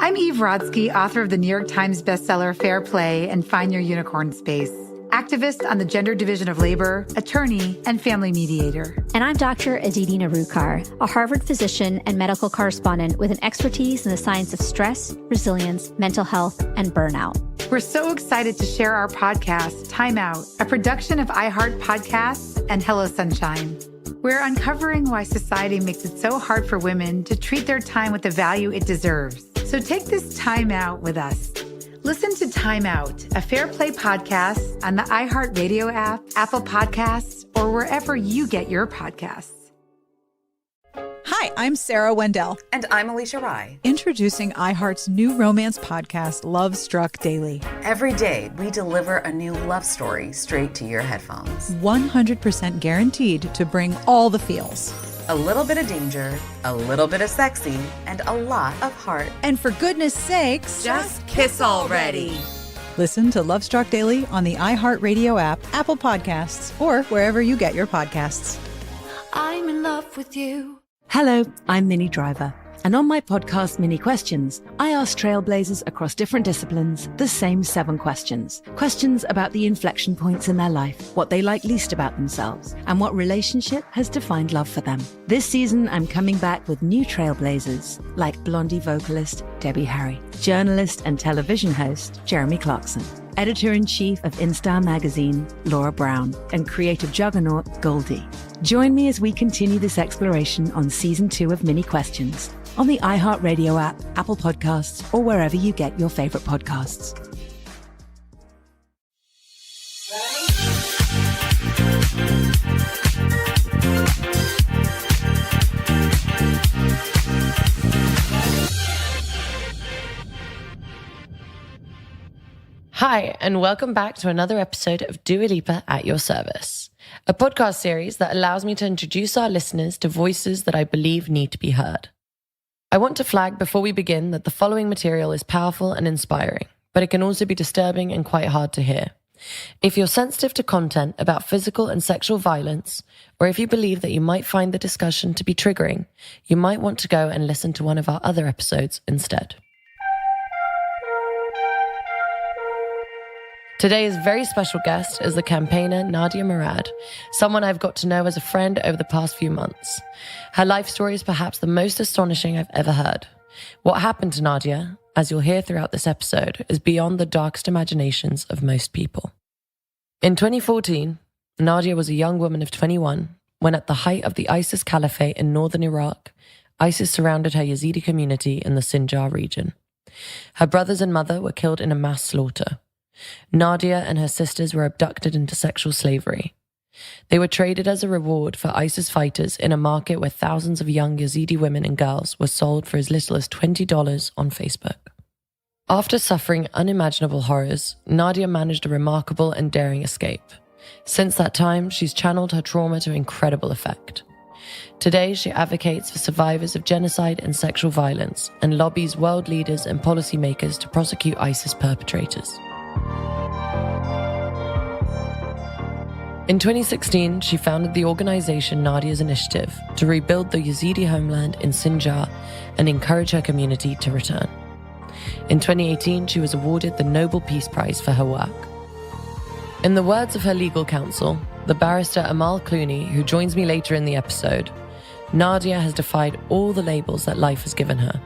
I'm Eve Rodsky, author of the New York Times bestseller Fair Play and Find Your Unicorn Space, activist on the gender division of labor, attorney, and family mediator. And I'm Dr. Aditi Narukar, a Harvard physician and medical correspondent with an expertise in the science of stress, resilience, mental health, and burnout. We're so excited to share our podcast, Time Out, a production of iHeart Podcasts and Hello Sunshine. We're uncovering why society makes it so hard for women to treat their time with the value it deserves. So take this time out with us. Listen to Time Out, a Fair Play podcast on the iHeart Radio app, Apple Podcasts, or wherever you get your podcasts. Hi, I'm Sarah Wendell. And I'm Alicia Rye. Introducing iHeart's new romance podcast, Love Struck Daily. Every day, we deliver a new love story straight to your headphones. 100% guaranteed to bring all the feels. A little bit of danger, a little bit of sexy, and a lot of heart. And for goodness sakes, just kiss already. Listen to Love Struck Daily on the iHeartRadio app, Apple Podcasts, or wherever you get your podcasts. I'm in love with you. Hello, I'm Minnie Driver. And on my podcast, Mini Questions, I ask trailblazers across different disciplines the same 7 questions. Questions about the inflection points in their life, what they like least about themselves, and what relationship has defined love for them. This season, I'm coming back with new trailblazers, like Blondie vocalist Debbie Harry, journalist and television host Jeremy Clarkson, editor-in-chief of InStyle magazine, Laura Brown, and creative juggernaut, Goldie. Join me as we continue this exploration on Season 2 of Mini Questions on the iHeartRadio app, Apple Podcasts, or wherever you get your favorite podcasts. Hi, and welcome back to another episode of Lipa at your service, a podcast series that allows me to introduce our listeners to voices that I believe need to be heard. I want to flag before we begin that the following material is powerful and inspiring, but it can also be disturbing and quite hard to hear. If you're sensitive to content about physical and sexual violence, or if you believe that you might find the discussion to be triggering, you might want to go and listen to one of our other episodes instead. Today's very special guest is the campaigner Nadia Murad, someone I've got to know as a friend over the past few months. Her life story is perhaps the most astonishing I've ever heard. What happened to Nadia, as you'll hear throughout this episode, is beyond the darkest imaginations of most people. In 2014, Nadia was a young woman of 21 when, at the height of the ISIS caliphate in northern Iraq, ISIS surrounded her Yazidi community in the Sinjar region. Her brothers and mother were killed in a mass slaughter. Nadia and her sisters were abducted into sexual slavery. They were traded as a reward for ISIS fighters in a market where thousands of young Yazidi women and girls were sold for as little as $20 on Facebook. After suffering unimaginable horrors, Nadia managed a remarkable and daring escape. Since that time, she's channeled her trauma to incredible effect. Today, she advocates for survivors of genocide and sexual violence and lobbies world leaders and policymakers to prosecute ISIS perpetrators. In 2016, she founded the organization Nadia's Initiative to rebuild the Yazidi homeland in Sinjar and encourage her community to return. In 2018, she was awarded the Nobel Peace Prize for her work. In the words of her legal counsel, the barrister Amal Clooney, who joins me later in the episode, Nadia has defied all the labels that life has given her.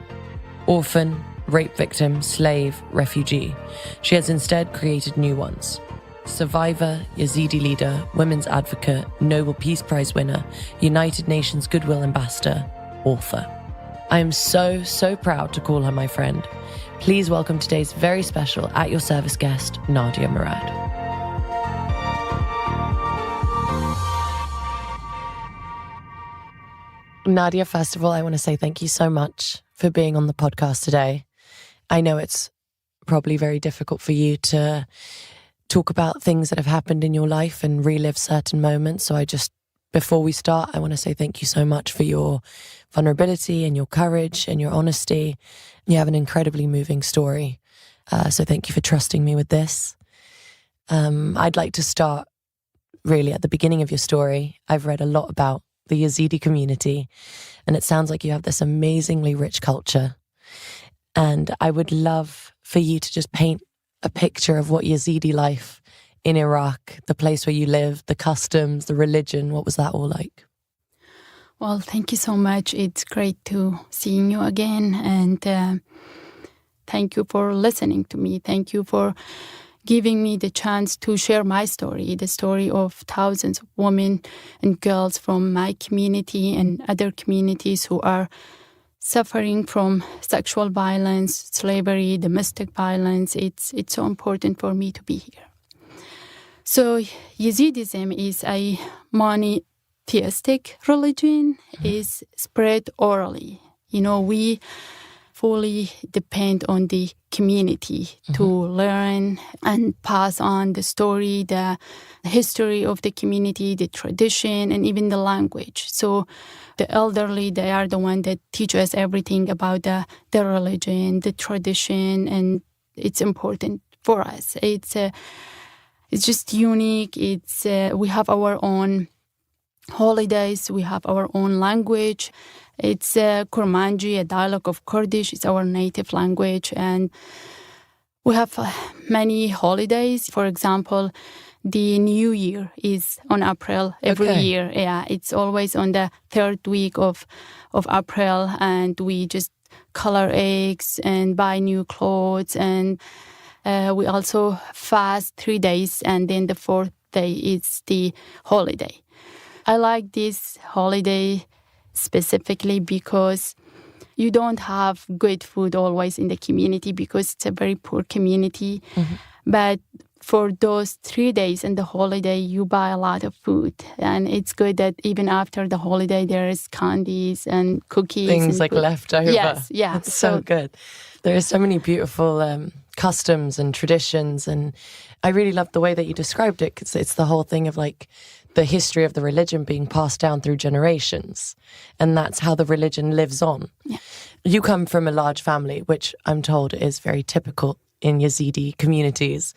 Orphan, rape victim, slave, refugee. She has instead created new ones. Survivor, Yazidi leader, women's advocate, Nobel Peace Prize winner, United Nations Goodwill Ambassador, author. I am so proud to call her my friend. Please welcome today's very special at your service guest, Nadia Murad. Nadia, first of all, I want to say thank you so much for being on the podcast today. I know it's probably very difficult for you to talk about things that have happened in your life and relive certain moments. So before we start, I want to say thank you so much for your vulnerability and your courage and your honesty. You have an incredibly moving story. So thank you for trusting me with this. I'd like to start really at the beginning of your story. I've read a lot about the Yazidi community, and it sounds like you have this amazingly rich culture. And I would love for you to just paint a picture of what Yazidi life in Iraq, the place where you live, the customs, the religion, what was that all like? Well, thank you so much. It's great to seeing you again. And thank you for listening to me. Thank you for giving me the chance to share my story, the story of thousands of women and girls from my community and other communities who are suffering from sexual violence, slavery, domestic violence. It's so important for me to be here. So Yazidism is a monotheistic religion, is spread orally. We fully depend on the community to learn and pass on the story, the history of the community, the tradition, and even the language. So the elderly, they are the one that teach us everything about the religion, the tradition, and it's important for us. It's just unique. We have our own holidays. We have our own language. It's Kurmanji, a dialect of Kurdish. It's our native language. And we have many holidays. For example, the New Year is on April every year. Yeah, it's always on the third week of April. And we just color eggs and buy new clothes. And we also fast 3 days. And then the fourth day is the holiday. I like this holiday specifically because you don't have good food always in the community because it's a very poor community. But for those 3 days and the holiday, you buy a lot of food. And it's good that even after the holiday, there is candies and cookies. Things like food. leftover. Yes, yeah. That's so good. There are so many beautiful customs and traditions. And I really love the way that you described it, because it's the whole thing of like the history of the religion being passed down through generations. And that's how the religion lives on. Yeah. You come from a large family, which I'm told is very typical in Yazidi communities.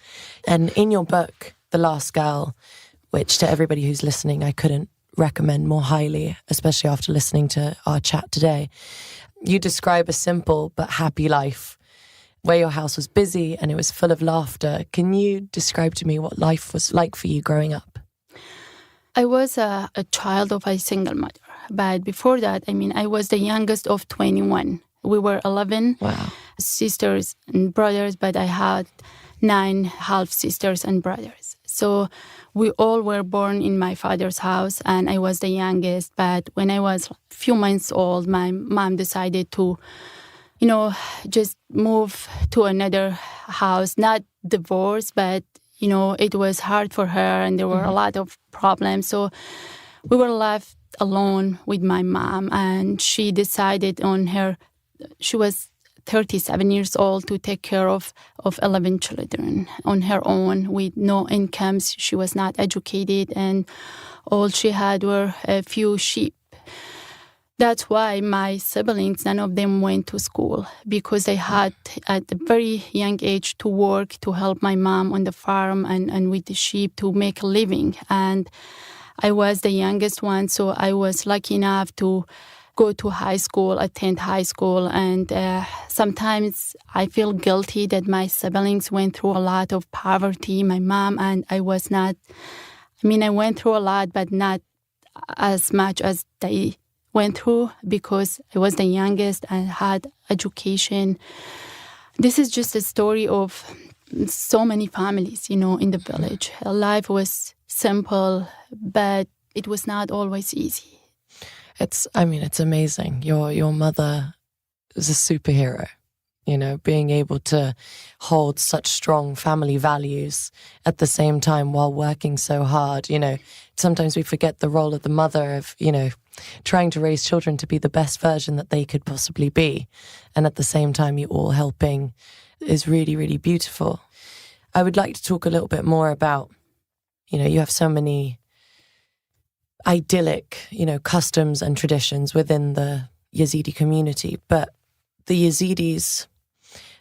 And in your book, The Last Girl, which to everybody who's listening, I couldn't recommend more highly, especially after listening to our chat today, you describe a simple but happy life where your house was busy and it was full of laughter. Can you describe to me what life was like for you growing up? I was a child of a single mother. But before that, I was the youngest of 21. We were 11 sisters and brothers, but I had 9 half-sisters and brothers. So we all were born in my father's house, and I was the youngest. But when I was a few months old, my mom decided to, just move to another house, not divorce, but it was hard for her and there were a lot of problems. So we were left alone with my mom, and she decided she was 37 years old, to take care of 11 children on her own with no incomes. She was not educated, and all she had were a few sheep. That's why my siblings, none of them went to school, because they had at a very young age to work to help my mom on the farm and with the sheep to make a living. And I was the youngest one, so I was lucky enough to go to high school, attend high school. And sometimes I feel guilty that my siblings went through a lot of poverty, my mom, and I was not. I went through a lot, but not as much as they went through, because I was the youngest and had education. This is just a story of so many families, in the village. Life was simple, but it was not always easy. It's amazing. Your mother is a superhero, being able to hold such strong family values at the same time while working so hard. Sometimes we forget the role of the mother of, trying to raise children to be the best version that they could possibly be. And at the same time, you all helping is really, really beautiful. I would like to talk a little bit more about, you have so many idyllic, customs and traditions within the Yazidi community, but the Yazidis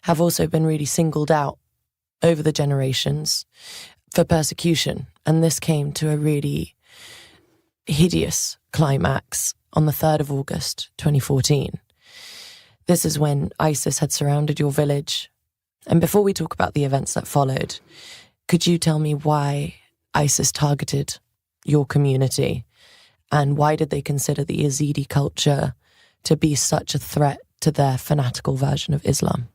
have also been really singled out over the generations for persecution. And this came to a really hideous climax on the 3rd of August, 2014. This is when ISIS had surrounded your village. And before we talk about the events that followed, could you tell me why ISIS targeted your community? And why did they consider the Yazidi culture to be such a threat to their fanatical version of Islam?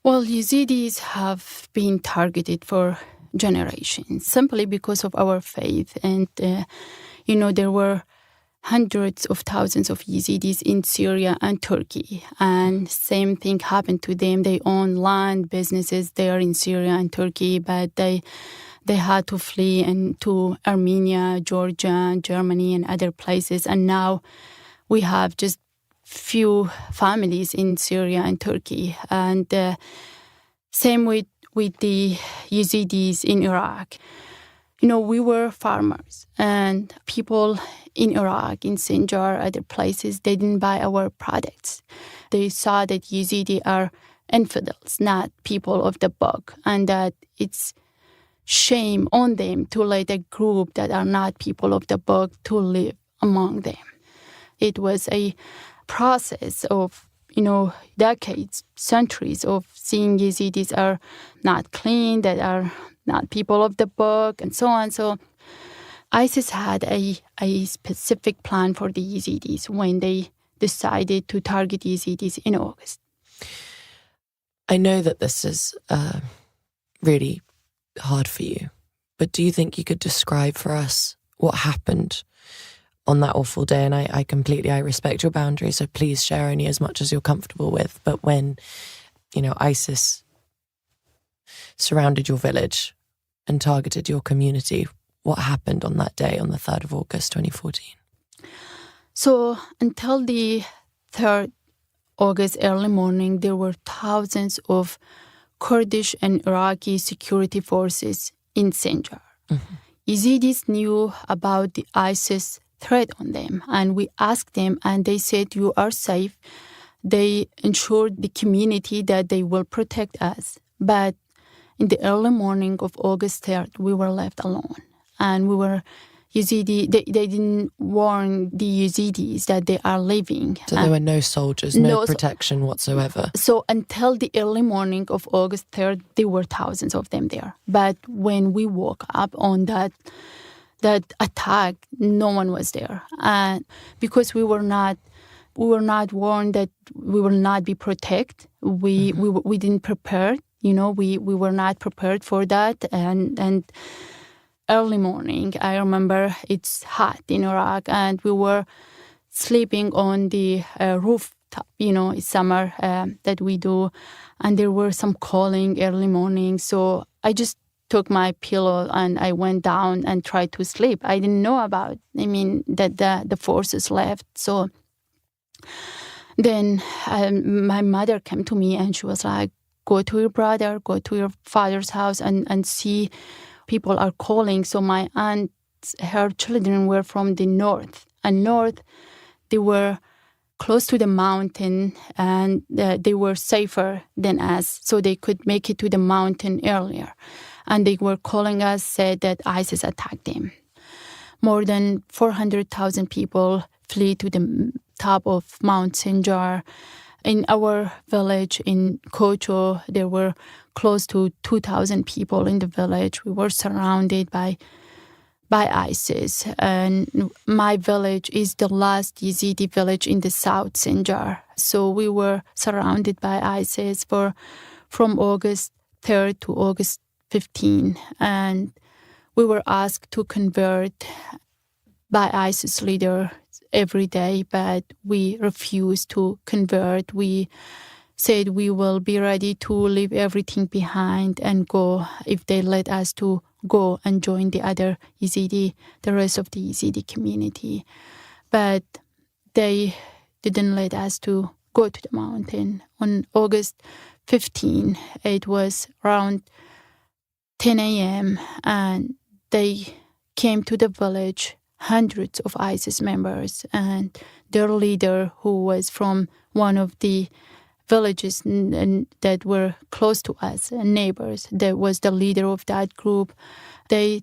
Well, Yazidis have been targeted for generations simply because of our faith. And, there were hundreds of thousands of Yazidis in Syria and Turkey. And same thing happened to them. They own land, businesses there in Syria and Turkey, but they had to flee to Armenia, Georgia, Germany, and other places. And now we have just few families in Syria and Turkey. And same with the Yazidis in Iraq. We were farmers, and people in Iraq, in Sinjar, other places, they didn't buy our products. They saw that Yazidi are infidels, not people of the book, and that it's shame on them to let a group that are not people of the book to live among them. It was a process of, decades, centuries of seeing Yazidis are not clean, that are not people of the book, and so on. So ISIS had a specific plan for the Yazidis when they decided to target Yazidis in August. I know that this is really hard for you, but do you think you could describe for us what happened on that awful day? And I respect your boundaries, so please share only as much as you're comfortable with. But when, ISIS surrounded your village and targeted your community, what happened on that day, on the 3rd of August, 2014? So until the 3rd August early morning, there were thousands of Kurdish and Iraqi security forces in Sinjar. Mm-hmm. Yazidis knew about the ISIS threat on them, and we asked them, and they said, you are safe. They ensured the community that they will protect us. But in the early morning of August 3rd, we were left alone. And we were Yazidi, they didn't warn the Yazidis that they are leaving. So there were no soldiers, no protection whatsoever. So until the early morning of August 3rd, there were thousands of them there. But when we woke up on that attack, no one was there. And because we were not warned that we will not be protected. We didn't prepare. We were not prepared for that. And early morning, I remember it's hot in Iraq, and we were sleeping on the rooftop. It's summer that we do, and there were some calling early morning. So I just took my pillow and I went down and tried to sleep. I didn't know that the forces left. So then my mother came to me and she was like, go to your brother, go to your father's house and see people are calling. So my aunt, her children were from the north. And north, they were close to the mountain and they were safer than us. So they could make it to the mountain earlier. And they were calling us, said that ISIS attacked them. More than 400,000 people flee to the top of Mount Sinjar. In our village in Kocho, there were close to 2,000 people in the village. We were surrounded by ISIS. And my village is the last Yazidi village in the South Sinjar. So we were surrounded by ISIS from August 3rd to August 15. And we were asked to convert by ISIS leader every day, but we refused to convert. We said we will be ready to leave everything behind and go if they let us to go and join the rest of the Yazidi community. But they didn't let us to go to the mountain. On August 15, it was around 10 a.m. and they came to the village, hundreds of ISIS members, and their leader, who was from one of the villages that were close to us, neighbors, that was the leader of that group. They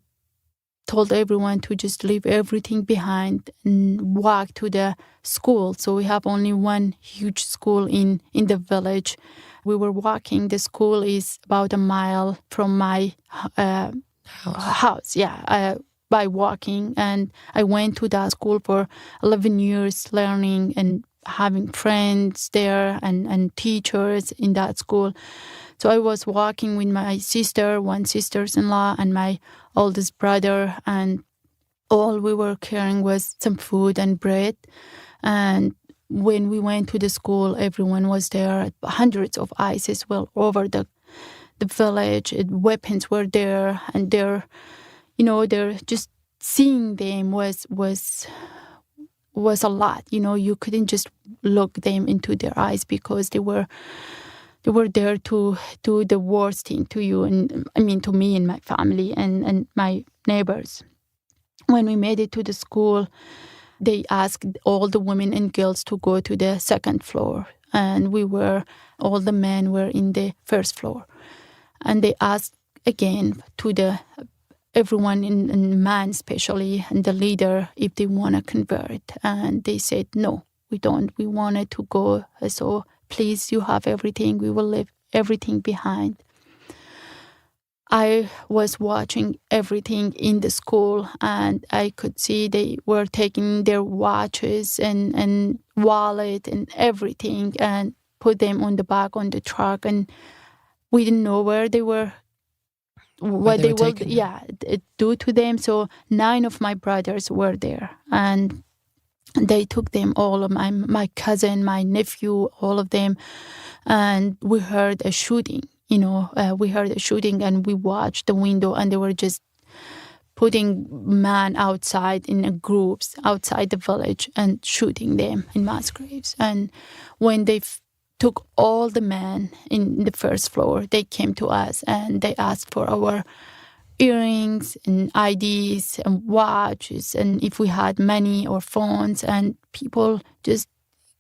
told everyone to just leave everything behind and walk to the school. So we have only one huge school in the village. We were walking. The school is about a mile from my house. By walking. And I went to that school for 11 years learning and having friends there and teachers in that school. So I was walking with my sister, one sister-in-law, and my oldest brother, and all we were carrying was some food and bread. And when we went to the school, everyone was there. Hundreds of ISIS were over the village. Weapons were there, and they're just seeing them was a lot. You couldn't just look them into their eyes because they were there to do the worst thing to you, and to me and my family and my neighbors. When we made it to the school, they asked all the women and girls to go to the second floor, and all the men were in the first floor. And they asked again to everyone, in man especially, and the leader, if they want to convert. And they said, no, we don't. We wanted to go. So please, you have everything. We will leave everything behind. I was watching everything in the school, and I could see they were taking their watches and wallet and everything and put them on the back on the truck. And we didn't know where they were, what they will do to them. So 9 of my brothers were there, and they took them all, of my cousin, my nephew, all of them. And we heard a shooting. And we watched the window, and they were just putting men outside in groups outside the village and shooting them in mass graves. And when they took all the men in the first floor, they came to us and they asked for our earrings and IDs and watches, and if we had money or phones, and people just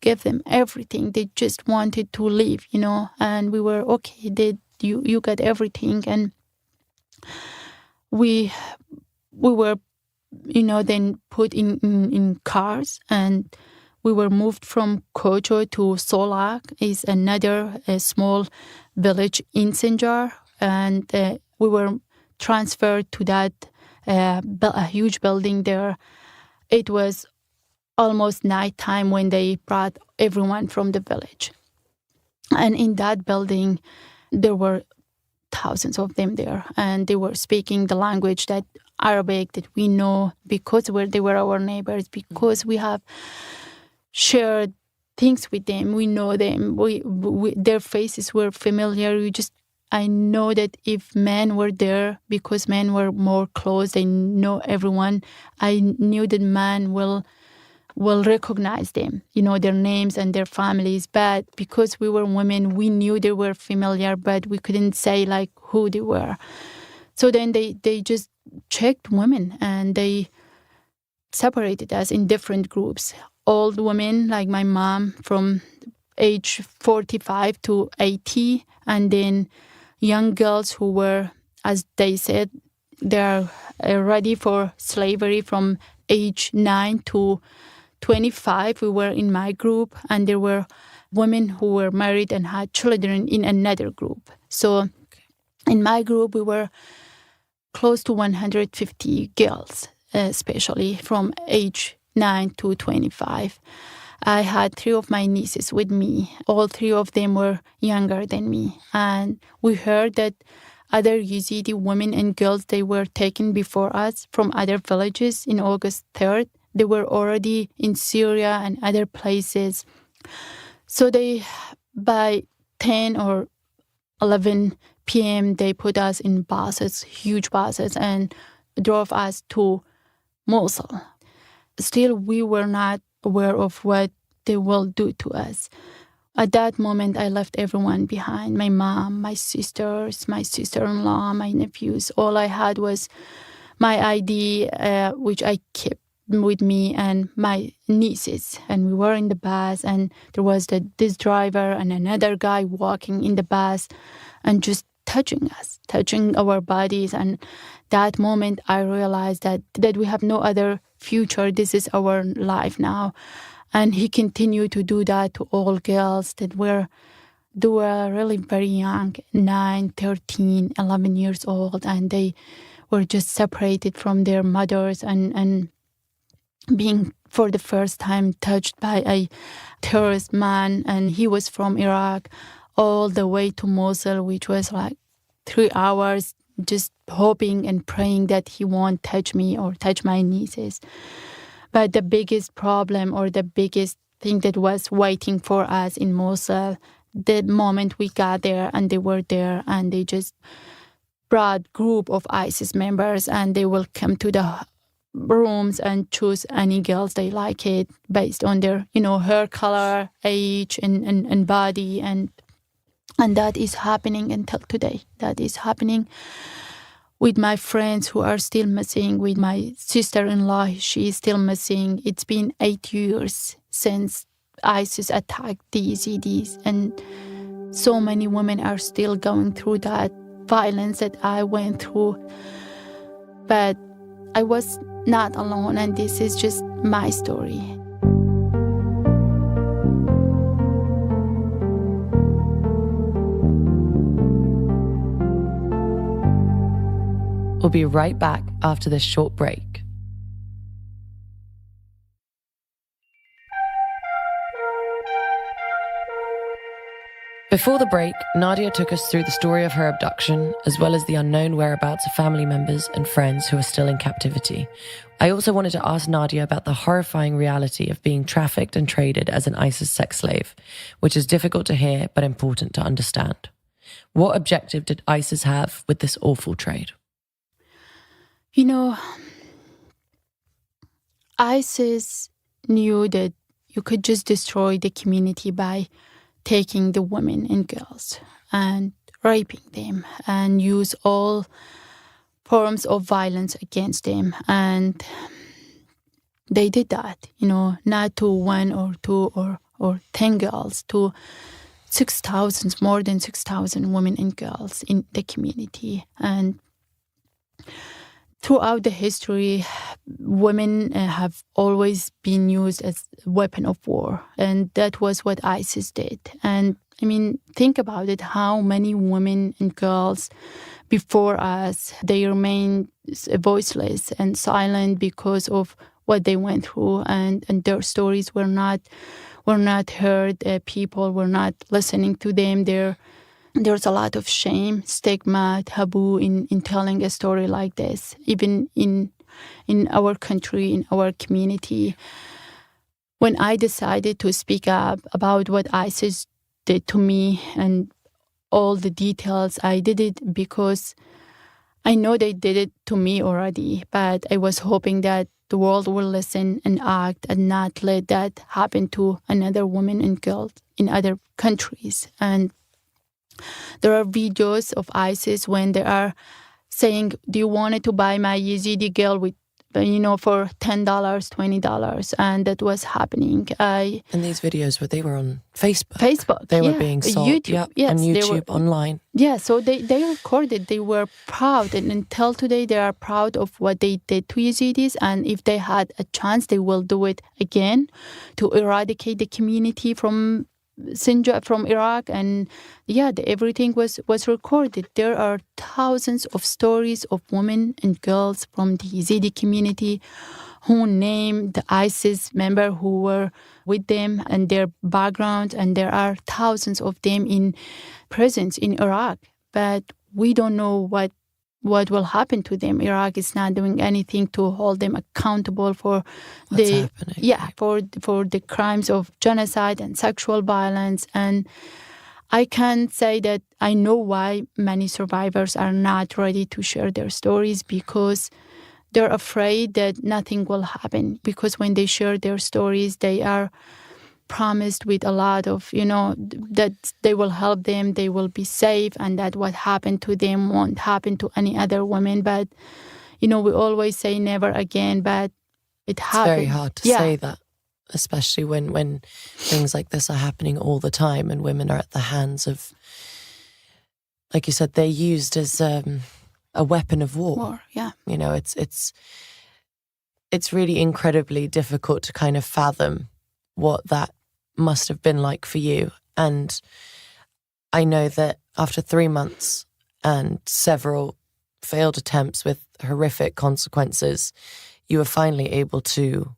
gave them everything. They just wanted to leave, and we were okay. You got everything, and we were, then put in cars, and we were moved from Kojo to Solak, is another small village in Sinjar, and we were transferred to that a huge building there. It was almost nighttime when they brought everyone from the village. And in that building, there were thousands of them there, and they were speaking the language, that Arabic that we know, because they were our neighbors, because we have shared things with them. We know them. We their faces were familiar. I know that if men were there, because men were more close, they know everyone. I knew that men will recognize them, their names and their families. But because we were women, we knew they were familiar, but we couldn't say who they were. So then they just checked women, and they separated us in different groups. Old women, like my mom, from age 45 to 80, and then young girls who were, as they said, they're ready for slavery from age 9 to 25. We were in my group, and there were women who were married and had children in another group. So in my group, we were close to 150 girls, especially from age 9 to 25. I had 3 of my nieces with me. All 3 of them were younger than me. And we heard that other Yazidi women and girls, they were taken before us from other villages in August 3rd. They were already in Syria and other places. So by 10 or 11 p.m., they put us in buses, huge buses, and drove us to Mosul. Still, we were not aware of what they will do to us. At that moment, I left everyone behind. My mom, my sisters, my sister-in-law, my nephews. All I had was my ID, which I kept with me, and my nieces. And we were in the bus, and there was this driver and another guy walking in the bus and just touching us, touching our bodies. And that moment I realized that we have no other future. This is our life now. And he continued to do that to all girls they were really very young, 9, 13, 11 years old, and they were just separated from their mothers and being for the first time touched by a terrorist man. And he was from Iraq all the way to Mosul, which was like 3 hours, just hoping and praying that he won't touch me or touch my nieces. But the biggest problem or the biggest thing that was waiting for us in Mosul, the moment we got there and they were there and they just brought group of ISIS members and they will come to the rooms and choose any girls they like it based on their, hair color, age, and body. And that is happening until today. That is happening with my friends who are still missing, with my sister-in-law, she is still missing. It's been 8 years since ISIS attacked the Yazidis, and so many women are still going through that violence that I went through. But I was not alone, and this is just my story. We'll be right back after this short break. Before the break, Nadia took us through the story of her abduction, as well as the unknown whereabouts of family members and friends who are still in captivity. I also wanted to ask Nadia about the horrifying reality of being trafficked and traded as an ISIS sex slave, which is difficult to hear but important to understand. What objective did ISIS have with this awful trade? ISIS knew that you could just destroy the community by taking the women and girls and raping them and use all forms of violence against them. And they did that, not to 1 or 2 or 10 girls, to 6,000, more than 6,000 women and girls in the community. And throughout the history, women have always been used as a weapon of war. And that was what ISIS did. And think about it, how many women and girls before us, they remained voiceless and silent because of what they went through, and their stories were not heard. People were not listening to them. There's a lot of shame, stigma, taboo in telling a story like this, even in our country, in our community. When I decided to speak up about what ISIS did to me and all the details, I did it because I know they did it to me already, but I was hoping that the world will listen and act and not let that happen to another woman and girl in other countries. And there are videos of ISIS when they are saying, do you want to buy my Yazidi girl with, for $10, $20? And that was happening. And these videos, they were on Facebook. Facebook. They were being sold. YouTube. Yes, and YouTube online. Yeah, so they recorded. They were proud. And until today, they are proud of what they did to Yazidis. And if they had a chance, they will do it again to eradicate the community from Sinjar, from Iraq. And everything was recorded. There are thousands of stories of women and girls from the Yazidi community who named the ISIS member who were with them and their background, and there are thousands of them in prisons in Iraq. But we don't know what will happen to them. Iraq is not doing anything to hold them accountable for for the crimes of genocide and sexual violence. And I can say that I know why many survivors are not ready to share their stories, because they're afraid that nothing will happen. Because when they share their stories, they are promised with a lot of, that they will help them, they will be safe, and that what happened to them won't happen to any other women. But, we always say never again, but it happens. It's very hard to say that, especially when things like this are happening all the time and women are at the hands of like you said, they're used as a weapon of war. Yeah. You know, it's really incredibly difficult to kind of fathom what that must have been like for you. And I know that after 3 months and several failed attempts with horrific consequences, you were finally able to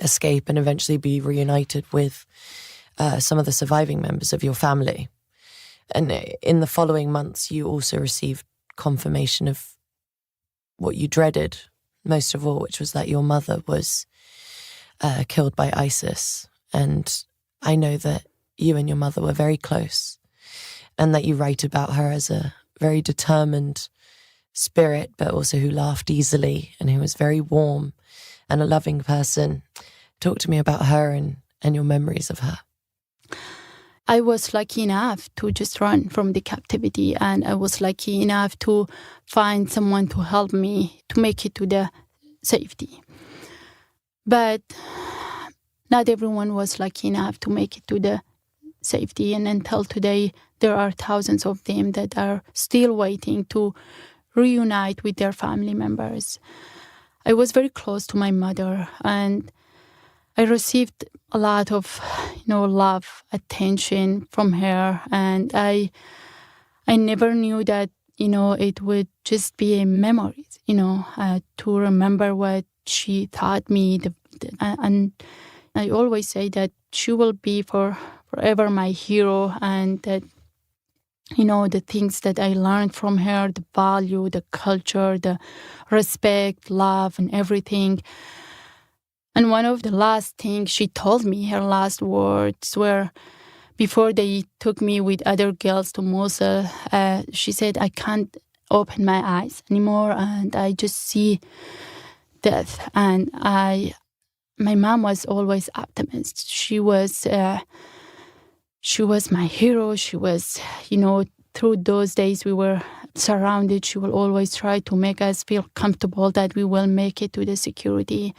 escape and eventually be reunited with some of the surviving members of your family. And in the following months, you also received confirmation of what you dreaded most of all, which was that your mother was killed by ISIS. And I know that you and your mother were very close, and that you write about her as a very determined spirit, but also who laughed easily and who was very warm and a loving person. Talk to me about her and your memories of her. I was lucky enough to just run from the captivity, and I was lucky enough to find someone to help me to make it to the safety. But not everyone was lucky enough to make it to the safety, and until today, there are thousands of them that are still waiting to reunite with their family members. I was very close to my mother, and I received a lot of, love, attention from her, and I never knew that, it would just be a memory, to remember what she taught me. And I always say that she will be forever my hero, and that, the things that I learned from her, the value, the culture, the respect, love, and everything. And one of the last things she told me, her last words were, before they took me with other girls to Mosul, she said, I can't open my eyes anymore, and I just see death. And my mom was always optimist. She was my hero. She was, through those days we were surrounded. She will always try to make us feel comfortable that we will make it to the security.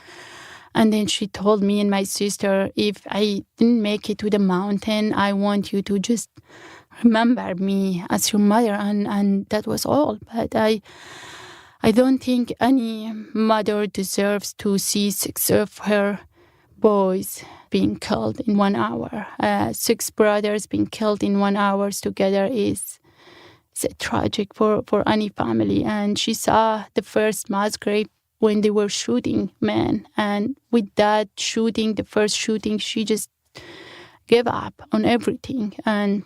And then she told me and my sister, if I didn't make it to the mountain, I want you to just remember me as your mother. And that was all. But I don't think any mother deserves to see 6 of her boys being killed in 1 hour. 6 brothers being killed in 1 hour together is tragic for any family. And she saw the first mass grave when they were shooting men. And with that shooting, the first shooting, she just gave up on everything. And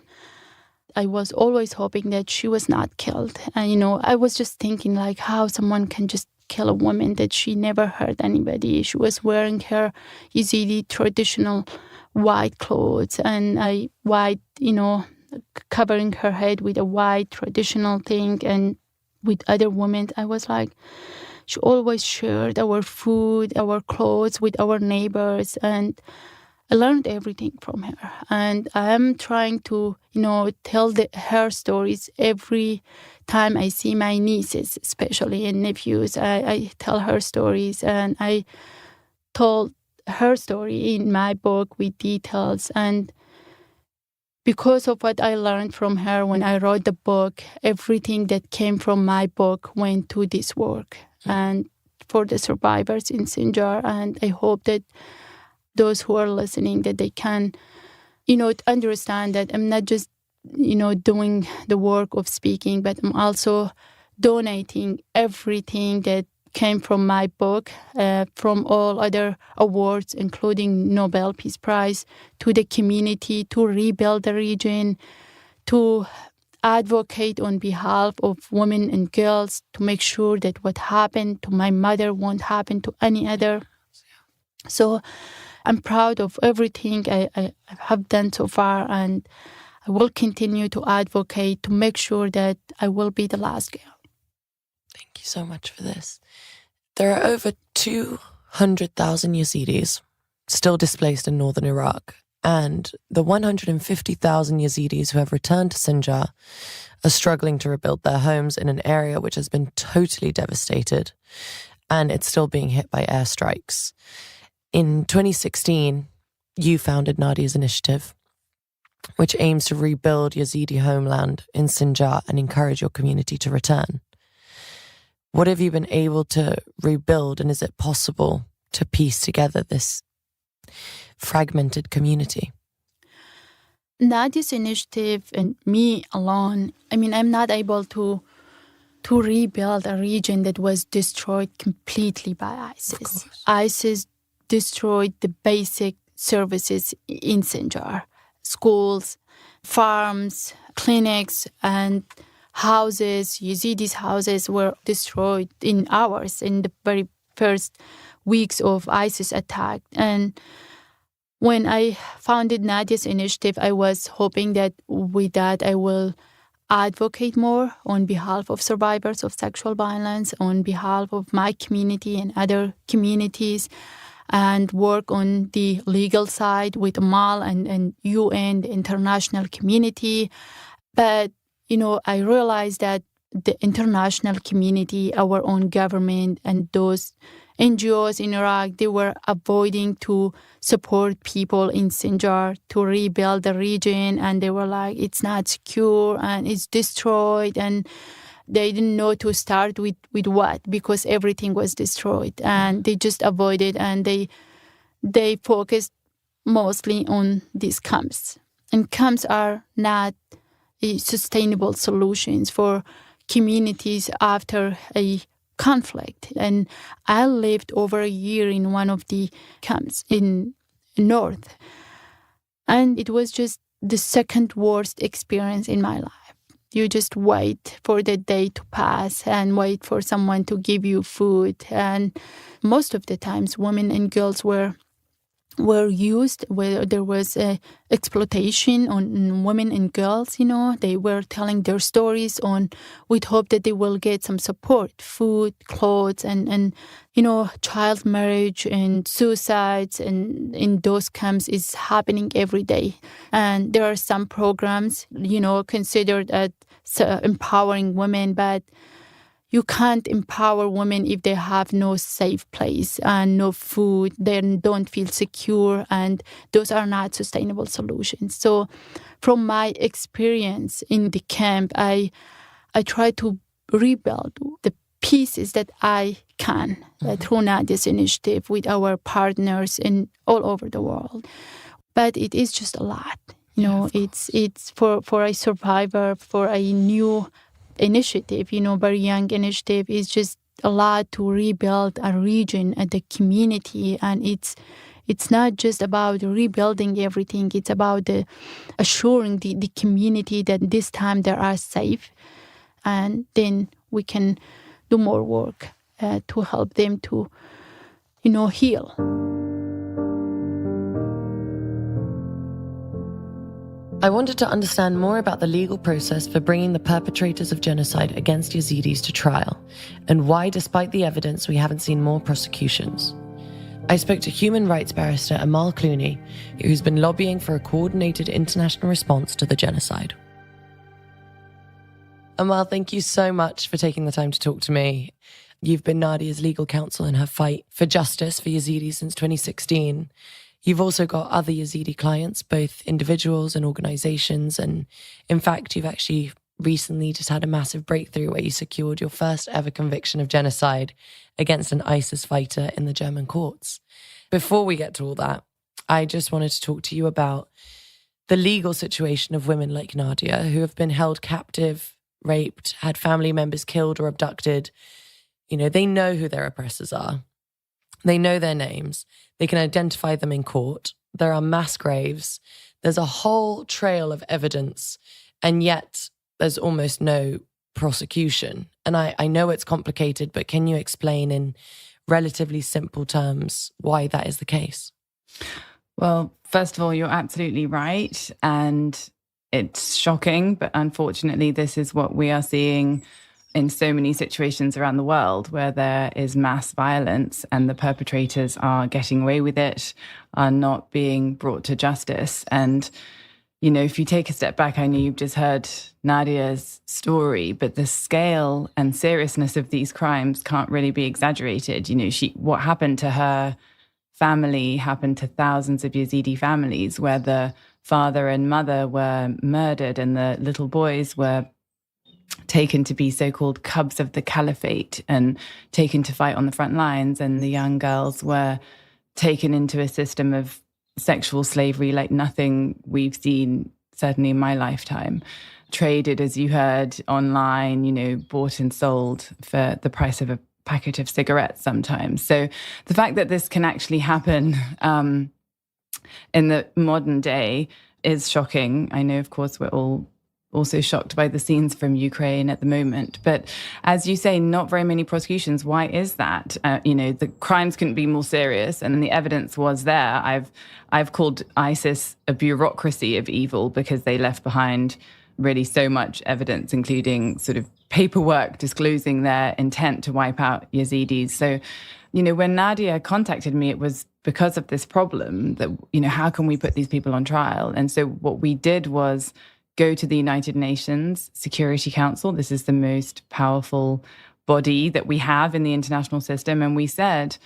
I was always hoping that she was not killed. And, I was just thinking like how someone can just kill a woman that she never hurt anybody. She was wearing her Yazidi traditional white clothes and covering her head with a white traditional thing. And with other women, I was like, she always shared our food, our clothes with our neighbors, and I learned everything from her. And I am trying to, tell her stories every time I see my nieces, especially and nephews. I tell her stories, and I told her story in my book with details. And because of what I learned from her when I wrote the book, everything that came from my book went to this work. And for the survivors in Sinjar. And I hope that those who are listening, that they can, understand that I'm not just, doing the work of speaking, but I'm also donating everything that came from my book, from all other awards, including Nobel Peace Prize, to the community, to rebuild the region, to advocate on behalf of women and girls, to make sure that what happened to my mother won't happen to any other. So I'm proud of everything I have done so far, and I will continue to advocate to make sure that I will be the last girl. Thank you so much for this. There are over 200,000 Yazidis still displaced in northern Iraq. And the 150,000 Yazidis who have returned to Sinjar are struggling to rebuild their homes in an area which has been totally devastated, and it's still being hit by airstrikes. In 2016, you founded Nadia's Initiative, which aims to rebuild Yazidi homeland in Sinjar and encourage your community to return. What have you been able to rebuild, and is it possible to piece together this fragmented community? Nadia's initiative and me alone, I'm not able to rebuild a region that was destroyed completely by ISIS. ISIS destroyed the basic services in Sinjar. Schools, farms, clinics, and houses. Yazidis' houses were destroyed in hours in the very first weeks of ISIS attack. And when I founded Nadia's initiative, I was hoping that with that I will advocate more on behalf of survivors of sexual violence, on behalf of my community and other communities, and work on the legal side with Amal and UN, the international community. But, I realized that the international community, our own government, and those NGOs in Iraq, they were avoiding to support people in Sinjar to rebuild the region. And they were like, it's not secure and it's destroyed. And they didn't know to start with what, because everything was destroyed. And they just avoided, and they focused mostly on these camps. And camps are not sustainable solutions for communities after a conflict. And I lived over a year in one of the camps in North. And it was just the second worst experience in my life. You just wait for the day to pass and wait for someone to give you food. And most of the times, women and girls were used, where there was exploitation on women and girls. They were telling their stories with hope that they will get some support, food, clothes, and child marriage and suicides, and in those camps is happening every day. And there are some programs, considered as empowering women, but you can't empower women if they have no safe place and no food, they don't feel secure, and those are not sustainable solutions. So from my experience in the camp, I try to rebuild the pieces that I can through Nadia's initiative with our partners in all over the world. But it is just a lot. It's for a survivor, for a new initiative, very young initiative, is just a lot to rebuild a region and the community. And it's not just about rebuilding everything. It's about assuring the community that this time they are safe. And then we can do more work to help them to, heal. I wanted to understand more about the legal process for bringing the perpetrators of genocide against Yazidis to trial, and why, despite the evidence, we haven't seen more prosecutions. I spoke to human rights barrister Amal Clooney, who's been lobbying for a coordinated international response to the genocide. Amal, thank you so much for taking the time to talk to me. You've been Nadia's legal counsel in her fight for justice for Yazidis since 2016. You've also got other Yazidi clients, both individuals and organizations. And in fact, you've actually recently just had a massive breakthrough where you secured your first ever conviction of genocide against an ISIS fighter in the German courts. Before we get to all that, I just wanted to talk to you about the legal situation of women like Nadia, who have been held captive, raped, had family members killed or abducted. They know who their oppressors are. They know their names. They can identify them in court. There are mass graves. There's a whole trail of evidence, and yet there's almost no prosecution. And I know it's complicated, but can you explain in relatively simple terms why that is the case? Well, first of all, you're absolutely right. And it's shocking, but unfortunately, this is what we are seeing in so many situations around the world where there is mass violence and the perpetrators are getting away with it, are not being brought to justice. And, if you take a step back, I know you've just heard Nadia's story, but the scale and seriousness of these crimes can't really be exaggerated. What happened to her family happened to thousands of Yazidi families, where the father and mother were murdered, and the little boys were taken to be so-called cubs of the caliphate and taken to fight on the front lines. And the young girls were taken into a system of sexual slavery like nothing we've seen, certainly in my lifetime. Traded, as you heard, online, bought and sold for the price of a packet of cigarettes sometimes. So the fact that this can actually happen in the modern day is shocking. I know, of course, we're all also shocked by the scenes from Ukraine at the moment. But as you say, not very many prosecutions. Why is that? The crimes couldn't be more serious, and the evidence was there. I've called ISIS a bureaucracy of evil because they left behind really so much evidence, including sort of paperwork disclosing their intent to wipe out Yazidis. So, when Nadia contacted me, it was because of this problem that, how can we put these people on trial? And so what we did was go to the United Nations Security Council. This is the most powerful body that we have in the international system. And we said,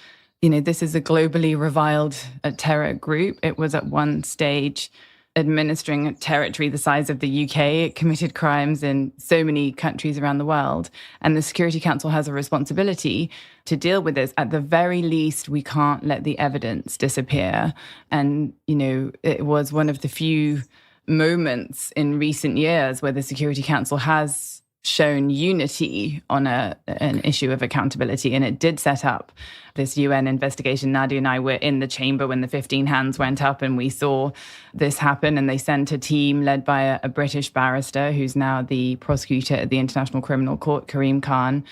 this is a globally reviled terror group. It was at one stage administering a territory the size of the UK. It committed crimes in so many countries around the world. And the Security Council has a responsibility to deal with this. At the very least, we can't let the evidence disappear. And, it was one of the few moments in recent years where the Security Council has shown unity on an issue of accountability. And it did set up this UN investigation. Nadia and I were in the chamber when the 15 hands went up, and we saw this happen. And they sent a team led by a British barrister who's now the prosecutor at the International Criminal Court, Karim Khan,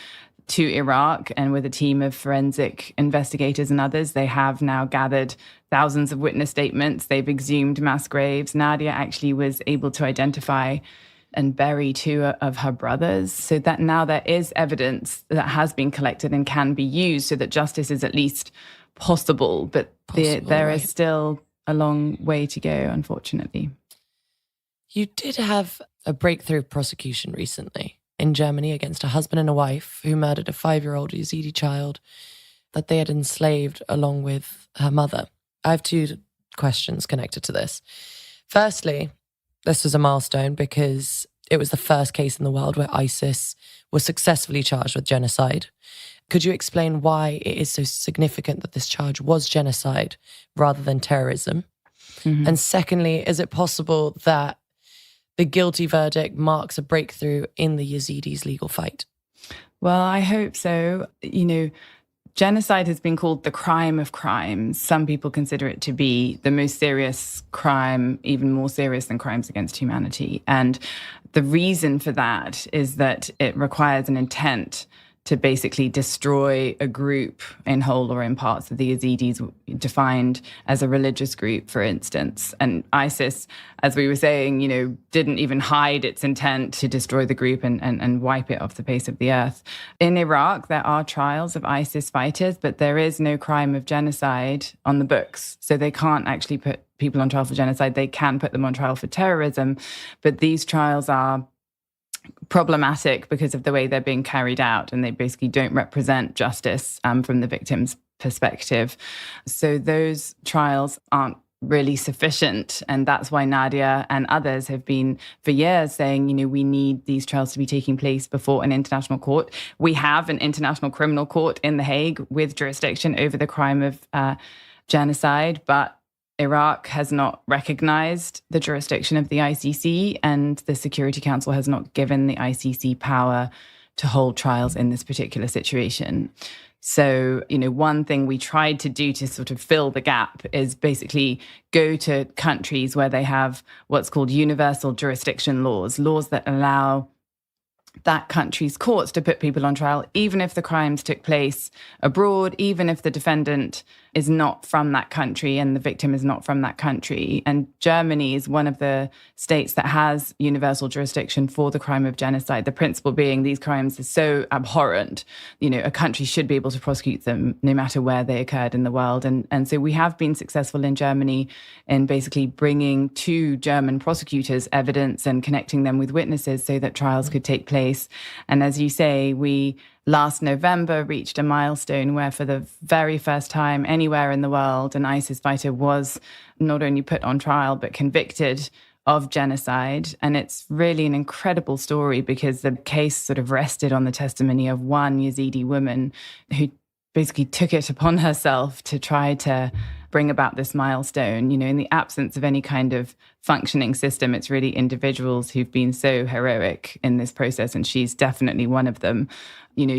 to Iraq. And with a team of forensic investigators and others, they have now gathered thousands of witness statements. They've exhumed mass graves. Nadia actually was able to identify and bury two of her brothers, so that now there is evidence that has been collected and can be used so that justice is at least possible. But there is still a long way to go, unfortunately. You did have a breakthrough prosecution recently in Germany against a husband and a wife who murdered a 5-year-old Yazidi child that they had enslaved along with her mother. I have 2 questions connected to this. Firstly, this was a milestone because it was the first case in the world where ISIS was successfully charged with genocide. Could you explain why it is so significant that this charge was genocide rather than terrorism? Mm-hmm. And secondly, is it possible that the guilty verdict marks a breakthrough in the Yazidis' legal fight? Well, I hope so. Genocide has been called the crime of crimes. Some people consider it to be the most serious crime, even more serious than crimes against humanity. And the reason for that is that it requires an intent to basically destroy a group in whole or in parts. So the Yazidis defined as a religious group, for instance. And ISIS, as we were saying, didn't even hide its intent to destroy the group and wipe it off the face of the earth. In Iraq, there are trials of ISIS fighters, but there is no crime of genocide on the books. So they can't actually put people on trial for genocide. They can put them on trial for terrorism. But these trials are problematic because of the way they're being carried out, and they basically don't represent justice from the victim's perspective. So those trials aren't really sufficient, and that's why Nadia and others have been for years saying, we need these trials to be taking place before an international court. We have an international criminal court in The Hague with jurisdiction over the crime of genocide, but Iraq has not recognized the jurisdiction of the ICC, and the Security Council has not given the ICC power to hold trials in this particular situation. So, one thing we tried to do to sort of fill the gap is basically go to countries where they have what's called universal jurisdiction laws that allow that country's courts to put people on trial, even if the crimes took place abroad, even if the defendant is not from that country and the victim is not from that country. And Germany is one of the states that has universal jurisdiction for the crime of genocide. The principle being these crimes are so abhorrent, a country should be able to prosecute them no matter where they occurred in the world. And so we have been successful in Germany in basically bringing to German prosecutors evidence and connecting them with witnesses so that trials could take place. And as you say, we last November reached a milestone where for the very first time anywhere in the world, an ISIS fighter was not only put on trial, but convicted of genocide. And it's really an incredible story because the case sort of rested on the testimony of one Yazidi woman who basically took it upon herself to try to bring about this milestone. In the absence of any kind of functioning system, it's really individuals who've been so heroic in this process, and she's definitely one of them.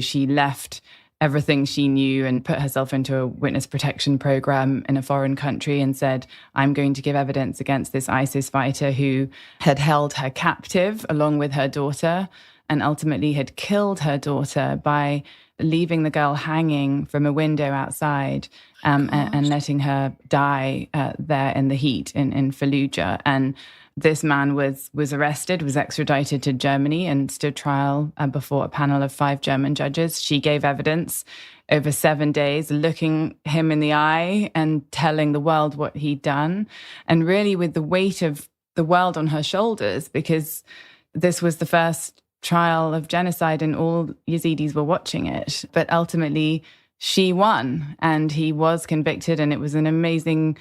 She left everything she knew and put herself into a witness protection program in a foreign country and said, I'm going to give evidence against this ISIS fighter who had held her captive along with her daughter and ultimately had killed her daughter by leaving the girl hanging from a window outside and letting her die there in the heat in Fallujah. And this man was arrested, was extradited to Germany and stood trial before a panel of 5 German judges. She gave evidence over 7 days, looking him in the eye and telling the world what he'd done. And really with the weight of the world on her shoulders, because this was the first trial of genocide and all Yazidis were watching it. But ultimately, she won and he was convicted, and it was an amazing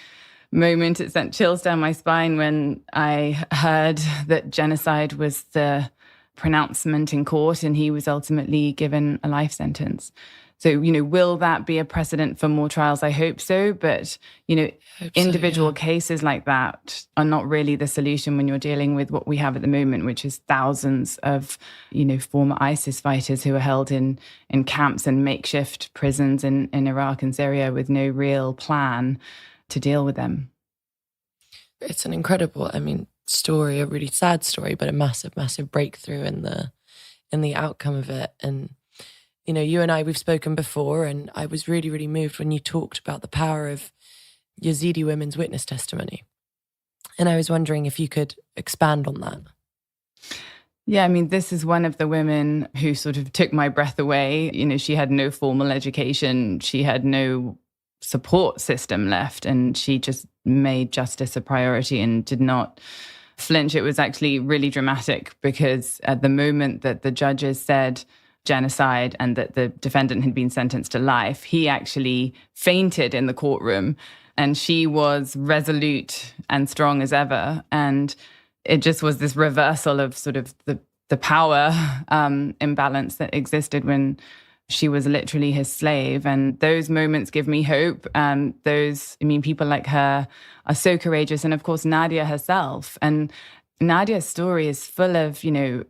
moment. It sent chills down my spine when I heard that genocide was the pronouncement in court and he was ultimately given a life sentence. So, will that be a precedent for more trials? I hope so. But, individual cases like that are not really the solution when you're dealing with what we have at the moment, which is thousands of, former ISIS fighters who are held in camps and makeshift prisons in Iraq and Syria with no real plan to deal with them. It's an incredible, story, a really sad story, but a massive, massive breakthrough in the outcome of it. And you and I, we've spoken before, and I was really, really moved when you talked about the power of Yazidi women's witness testimony. And I was wondering if you could expand on that. Yeah, this is one of the women who sort of took my breath away. She had no formal education. She had no support system left, and she just made justice a priority and did not flinch. It was actually really dramatic because at the moment that the judges said genocide and that the defendant had been sentenced to life, he actually fainted in the courtroom, and she was resolute and strong as ever. And it just was this reversal of sort of the power imbalance that existed when she was literally his slave. And those moments give me hope. People like her are so courageous. And of course, Nadia herself. And Nadia's story is full of,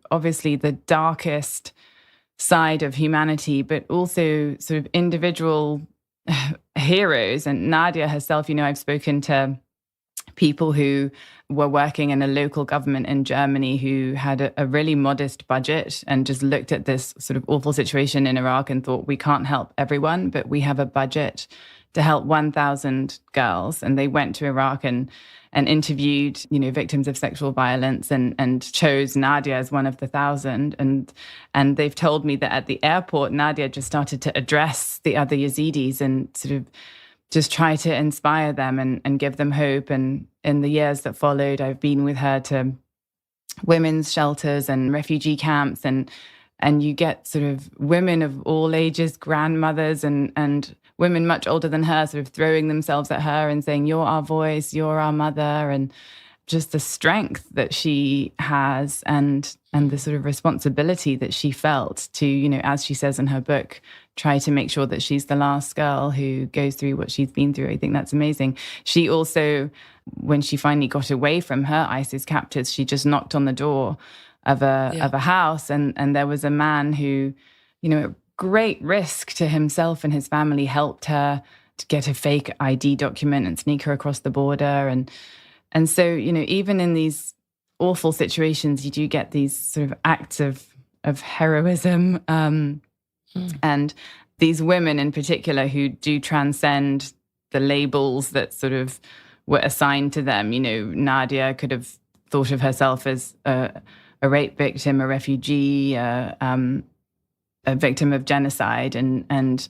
obviously the darkest side of humanity, but also sort of individual heroes. And Nadia herself, I've spoken to people who were working in a local government in Germany who had a really modest budget and just looked at this sort of awful situation in Iraq and thought, we can't help everyone, but we have a budget to help 1,000 girls. And they went to Iraq and interviewed, victims of sexual violence and chose Nadia as one of the 1,000. And they've told me that at the airport, Nadia just started to address the other Yazidis and sort of just try to inspire them and give them hope. And in the years that followed, I've been with her to women's shelters and refugee camps, and you get sort of women of all ages, grandmothers and women much older than her, sort of throwing themselves at her and saying, you're our voice, you're our mother, and just the strength that she has and the sort of responsibility that she felt to, as she says in her book, try to make sure that she's the last girl who goes through what she's been through. I think that's amazing. She also, when she finally got away from her ISIS captors, she just knocked on the door of a house, and there was a man who, at great risk to himself and his family, helped her to get a fake ID document and sneak her across the border. And so, even in these awful situations, you do get these sort of acts of heroism. And these women in particular who do transcend the labels that sort of were assigned to them. Nadia could have thought of herself as a rape victim, a refugee, a victim of genocide. And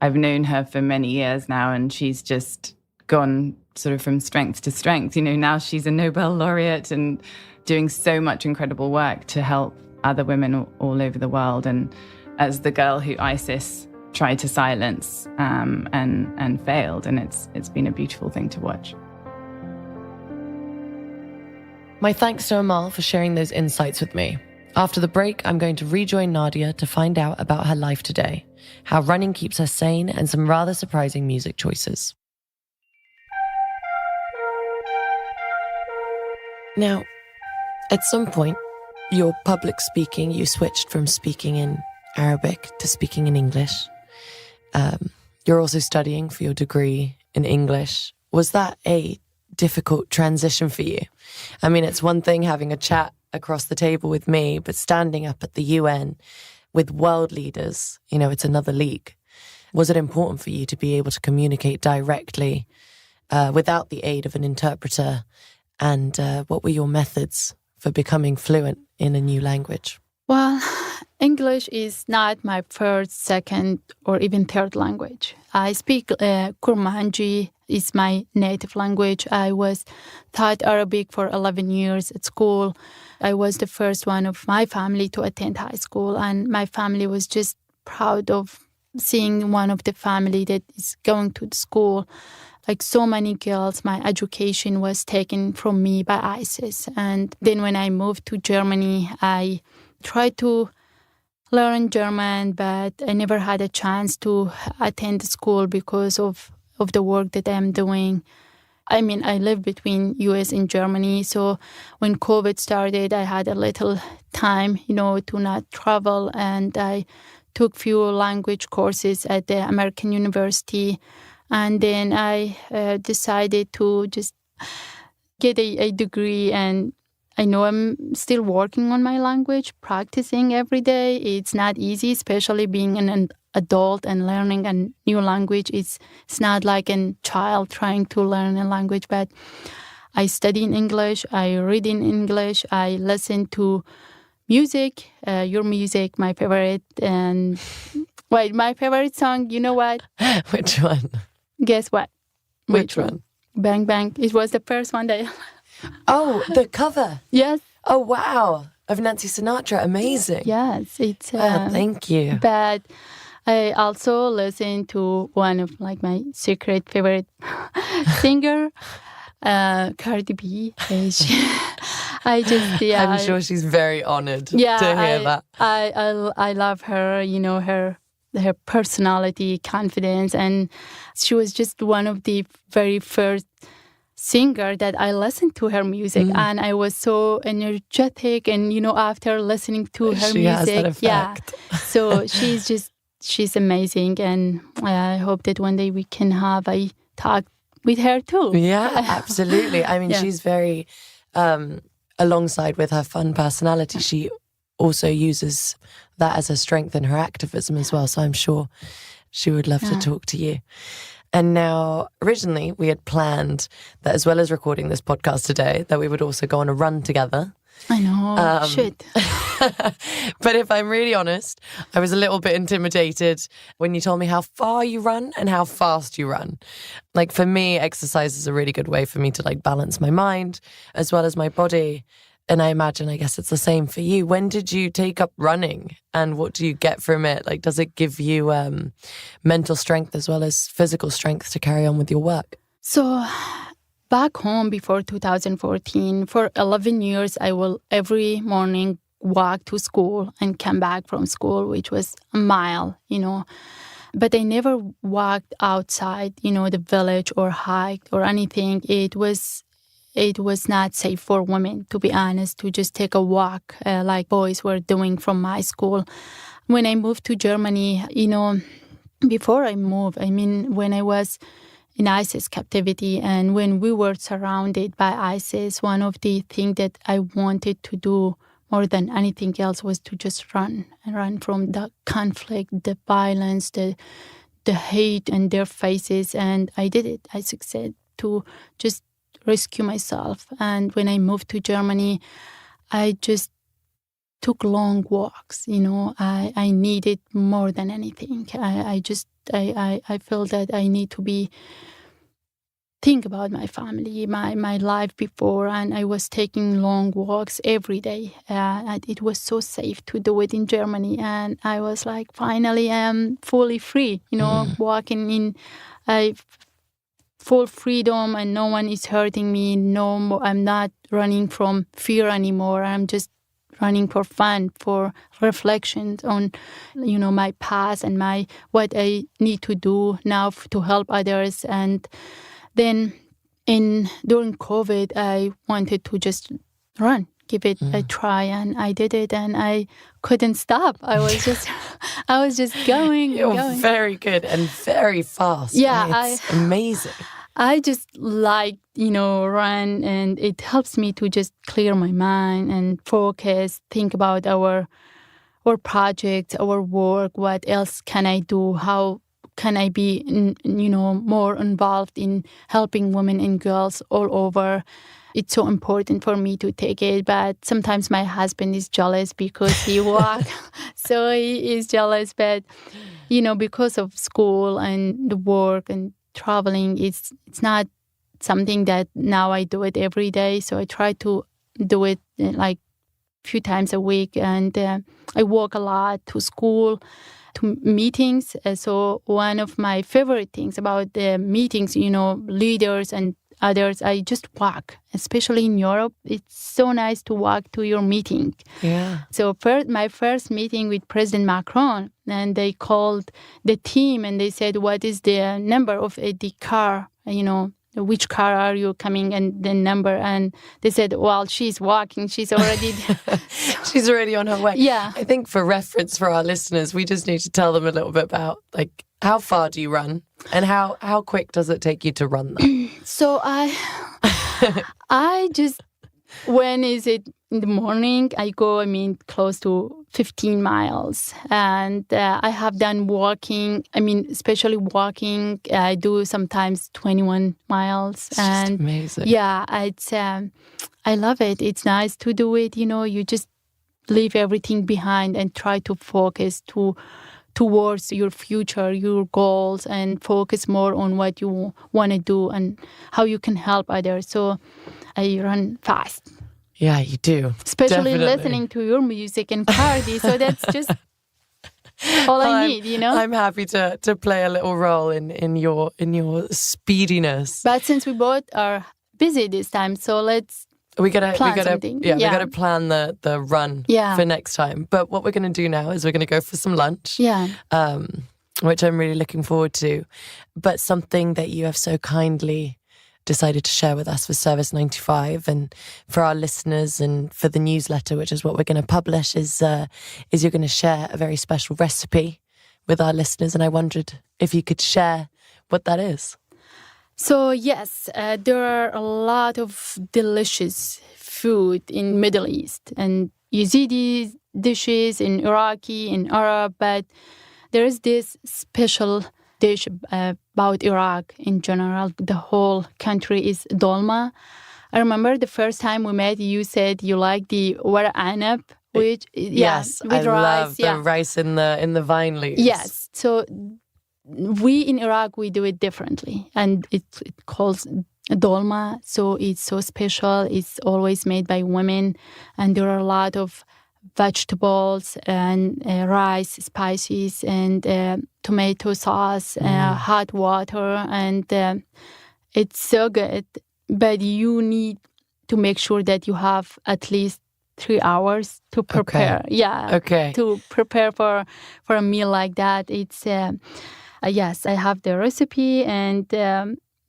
I've known her for many years now, and she's just gone sort of from strength to strength. Now she's a Nobel laureate and doing so much incredible work to help other women all over the world. And as the girl who ISIS tried to silence and failed. And it's been a beautiful thing to watch. My thanks to Amal for sharing those insights with me. After the break, I'm going to rejoin Nadia to find out about her life today, how running keeps her sane, and some rather surprising music choices. Now, at some point, your public speaking, you switched from speaking in Arabic to speaking in English. You're also studying for your degree in English. Was that a difficult transition for you? I mean, it's one thing having a chat across the table with me, but standing up at the UN with world leaders, it's another league. Was it important for you to be able to communicate directly without the aid of an interpreter? And what were your methods for becoming fluent in a new language? Well, English is not my first, second, or even third language. I speak Kurmanji. It's my native language. I was taught Arabic for 11 years at school. I was the first one of my family to attend high school, and my family was just proud of seeing one of the family that is going to the school. Like so many girls, my education was taken from me by ISIS. And then when I moved to Germany, I tried to learn German, but I never had a chance to attend school because of the work that I'm doing. I mean, I live between US and Germany, so when COVID started, I had a little time, to not travel, and I took few language courses at the American University, and then I decided to just get a degree, and I know I'm still working on my language, practicing every day. It's not easy, especially being an adult and learning a new language. It's not like a child trying to learn a language, but I study in English, I read in English, I listen to music, your music, my favorite. And wait, my favorite song, you know what? Which one? Guess what? Which one? Bang Bang. It was the first one that... Oh, the cover. Yes. Oh, wow. Of Nancy Sinatra. Amazing. Yes. It's... thank you. But I also listen to one of my secret favorite singer, Cardi B. I just, I'm sure she's very honored to hear that. I love her, her personality, confidence, and she was just one of the very first singer that I listened to her music, and I was so energetic, and after listening to her she music, has that effect. So she's amazing, and I hope that one day we can have a talk with her too. Yeah, absolutely. I mean, she's very, alongside with her fun personality, she also uses that as a strength in her activism as well. So I'm sure she would love to talk to you. And now, originally, we had planned that as well as recording this podcast today, that we would also go on a run together. I know, shit. But if I'm really honest, I was a little bit intimidated when you told me how far you run and how fast you run. Like for me, exercise is a really good way for me to balance my mind as well as my body. And I guess it's the same for you. When did you take up running and what do you get from it? Does it give you mental strength as well as physical strength to carry on with your work? So back home before 2014, for 11 years, I will every morning walk to school and come back from school, which was a mile, But I never walked outside, the village or hiked or anything. It was not safe for women, to be honest, to just take a walk like boys were doing from my school. When I moved to Germany, before I moved, when I was in ISIS captivity and when we were surrounded by ISIS, one of the things that I wanted to do more than anything else was to just run from the conflict, the violence, the hate in their faces. And I did it. I succeeded to just rescue myself. And when I moved to Germany, I just took long walks. I needed more than anything. I feel that I need to be think about my family, my life before, and I was taking long walks every day. And it was so safe to do it in Germany. And I was like, finally, I'm fully free, walking in full freedom, and no one is hurting me. No more, I'm not running from fear anymore. I'm just running for fun, for reflections on, my past and what I need to do now to help others. And then during COVID, I wanted to just give it a try, and I did it, and I couldn't stop. I was just going. You're going. very good and very fast. Yeah, it's amazing. I just like, run, and it helps me to just clear my mind and focus, think about our projects, our work, what else can I do, how can I be, more involved in helping women and girls all over. It's so important for me to take it, but sometimes my husband is jealous because he walks, so he is jealous. But, because of school and the work and traveling, it's not something that now I do it every day. So I try to do it like a few times a week, and I walk a lot to school, to meetings. So one of my favorite things about the meetings, leaders and others, I just walk, especially in Europe. It's so nice to walk to your meeting. Yeah. So my first meeting with President Macron, and they called the team and they said, what is the number of the car, which car are you coming, and the number. And they said, well, she's walking. She's already She's already on her way. Yeah. I think for reference for our listeners, we just need to tell them a little bit about, like, how far do you run and how quick does it take you to run that? So I just, when is it in the morning, I go, close to 15 miles. And I have done walking, especially walking, I do sometimes 21 miles. It's just amazing. Yeah, it's, I love it. It's nice to do it. You just leave everything behind and try to focus towards your future, your goals, and focus more on what you want to do and how you can help others. So I run fast. Yeah, you do. Especially Definitely. listening to your music and party. So that's just all I need, I'm happy to play a little role in your speediness. But since we both are busy this time, so we gotta plan the run for next time. But what we're gonna do now is we're gonna go for some lunch. Yeah. Which I'm really looking forward to. But something that you have so kindly decided to share with us for Service 95 and for our listeners and for the newsletter, which is what we're going to publish, is you're going to share a very special recipe with our listeners. And I wondered if you could share what that is. So yes, there are a lot of delicious food in Middle East and Yazidi dishes in Iraqi, in Arab, but there is this special dish about Iraq in general. The whole country is dolma. I remember the first time we met, you said you like the wara anab, which yes, with I rice, love the rice in the vine leaves. Yes, so we in Iraq we do it differently, and it calls dolma. So it's so special. It's always made by women, and there are a lot of vegetables and rice, spices, and tomato sauce, hot water, and it's so good. But you need to make sure that you have at least 3 hours to prepare. Okay. Yeah. Okay. To prepare for a meal like that. It's yes, I have the recipe, and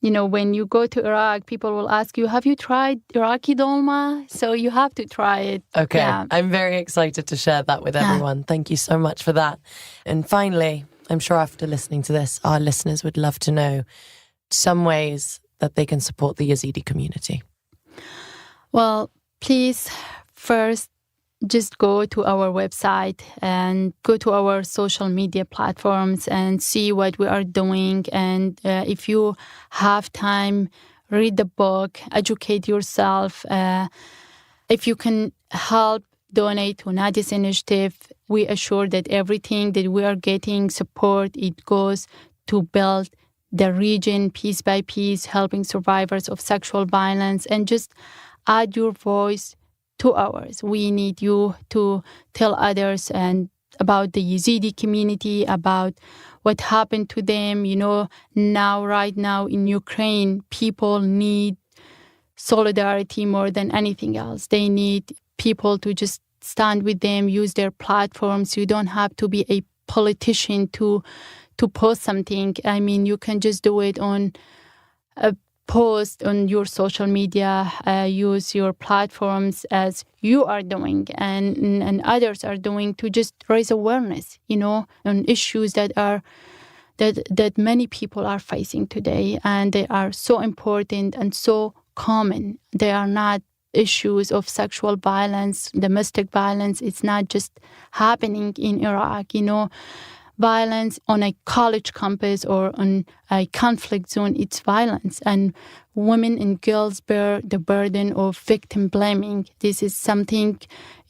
when you go to Iraq, people will ask you, have you tried Iraqi dolma? So you have to try it. Okay. Yeah. I'm very excited to share that with everyone. Thank you so much for that. And finally, I'm sure after listening to this, our listeners would love to know some ways that they can support the Yazidi community. Well, please first just go to our website and go to our social media platforms and see what we are doing. And if you have time, read the book, educate yourself. If you can help donate to Nadia's initiative, we assure that everything that we are getting support, it goes to build the region piece by piece, helping survivors of sexual violence, and just add your voice to ours. We need you to tell others and about the Yazidi community, about what happened to them. Right now in Ukraine, people need solidarity more than anything else. They need people to just stand with them, use their platforms. You don't have to be a politician to post something. I mean, you can just do it on a post on your social media, use your platforms as you are doing and others are doing to just raise awareness, on issues that many people are facing today. And they are so important and so common. They are not issues of sexual violence, domestic violence. It's not just happening in Iraq, violence on a college campus or on a conflict zone, it's violence. And women and girls bear the burden of victim blaming. This is something,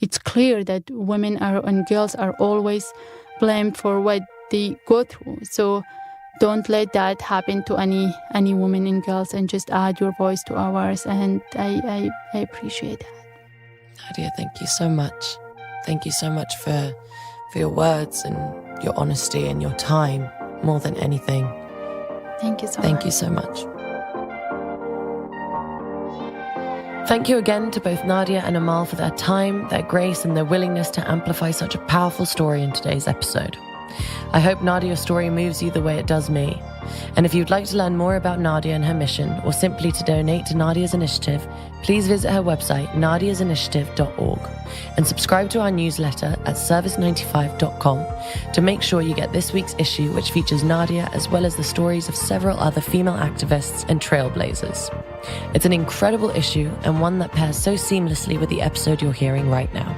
it's clear that women and girls are always blamed for what they go through. So don't let that happen to any women and girls, and just add your voice to ours. And I appreciate that. Nadia, thank you so much. Thank you so much for your words and your honesty and your time, more than anything. Thank you so much. Thank you so much. Thank you again to both Nadia and Amal for their time, their grace, and their willingness to amplify such a powerful story in today's episode. I hope Nadia's story moves you the way it does me. And if you'd like to learn more about Nadia and her mission, or simply to donate to Nadia's initiative, please visit her website, nadiasinitiative.org, and subscribe to our newsletter at service95.com to make sure you get this week's issue, which features Nadia as well as the stories of several other female activists and trailblazers. It's an incredible issue and one that pairs so seamlessly with the episode you're hearing right now.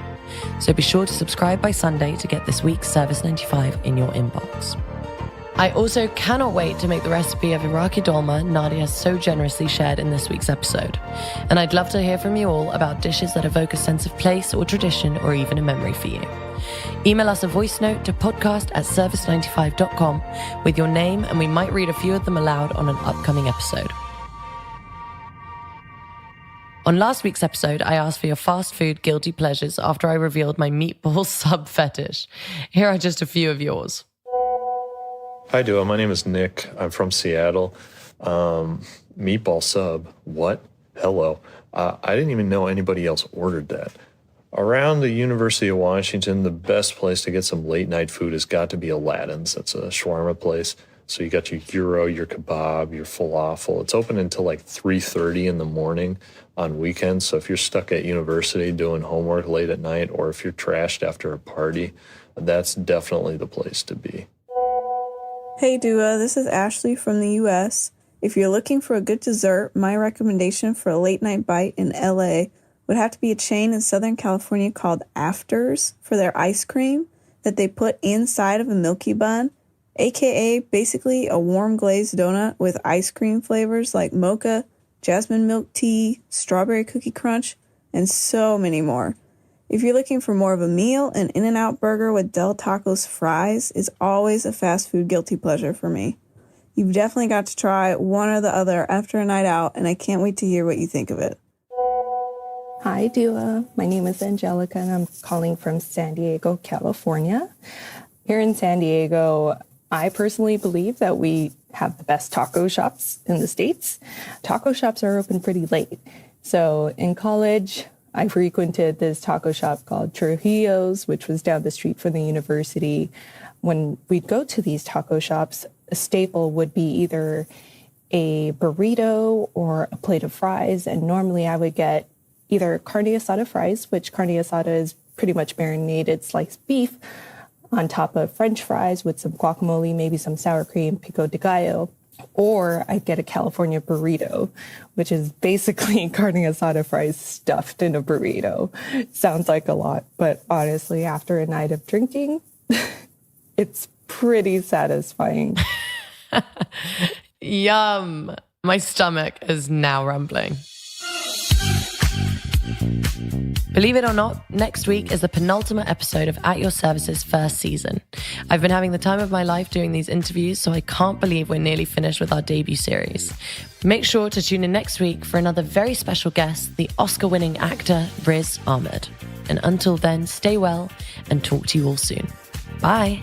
So be sure to subscribe by Sunday to get this week's Service 95 in your inbox. I also cannot wait to make the recipe of Iraqi dolma Nadia so generously shared in this week's episode. And I'd love to hear from you all about dishes that evoke a sense of place or tradition or even a memory for you. Email us a voice note to podcast@service95.com with your name, and we might read a few of them aloud on an upcoming episode. On last week's episode, I asked for your fast food guilty pleasures after I revealed my meatball sub fetish. Here are just a few of yours. Hi, Duo. My name is Nick. I'm from Seattle. Meatball sub. What? Hello. I didn't even know anybody else ordered that. Around the University of Washington, the best place to get some late night food has got to be Aladdin's. That's a shawarma place. So you got your gyro, your kebab, your falafel. It's open until like 3:30 in the morning on weekends. So if you're stuck at university doing homework late at night, or if you're trashed after a party, that's definitely the place to be. Hey Dua, this is Ashley from the US. If you're looking for a good dessert, my recommendation for a late night bite in LA would have to be a chain in Southern California called Afters for their ice cream that they put inside of a milky bun, aka basically a warm glazed donut with ice cream flavors like mocha, jasmine milk tea, strawberry cookie crunch, and so many more. If you're looking for more of a meal, an In-N-Out burger with Del Taco's fries is always a fast food guilty pleasure for me. You've definitely got to try one or the other after a night out, and I can't wait to hear what you think of it. Hi, Dua. My name is Angelica, and I'm calling from San Diego, California. Here in San Diego, I personally believe that we have the best taco shops in the States. Taco shops are open pretty late. So in college, I frequented this taco shop called Trujillo's, which was down the street from the university. When we'd go to these taco shops, a staple would be either a burrito or a plate of fries. And normally I would get either carne asada fries, which carne asada is pretty much marinated sliced beef, on top of French fries with some guacamole, maybe some sour cream, pico de gallo. Or I'd get a California burrito, which is basically carne asada fries stuffed in a burrito. Sounds like a lot, but honestly, after a night of drinking, it's pretty satisfying. Yum. My stomach is now rumbling. Believe it or not, next week is the penultimate episode of At Your Service's first season. I've been having the time of my life doing these interviews, so I can't believe we're nearly finished with our debut series. Make sure to tune in next week for another very special guest, the Oscar-winning actor Riz Ahmed. And until then, stay well and talk to you all soon. Bye.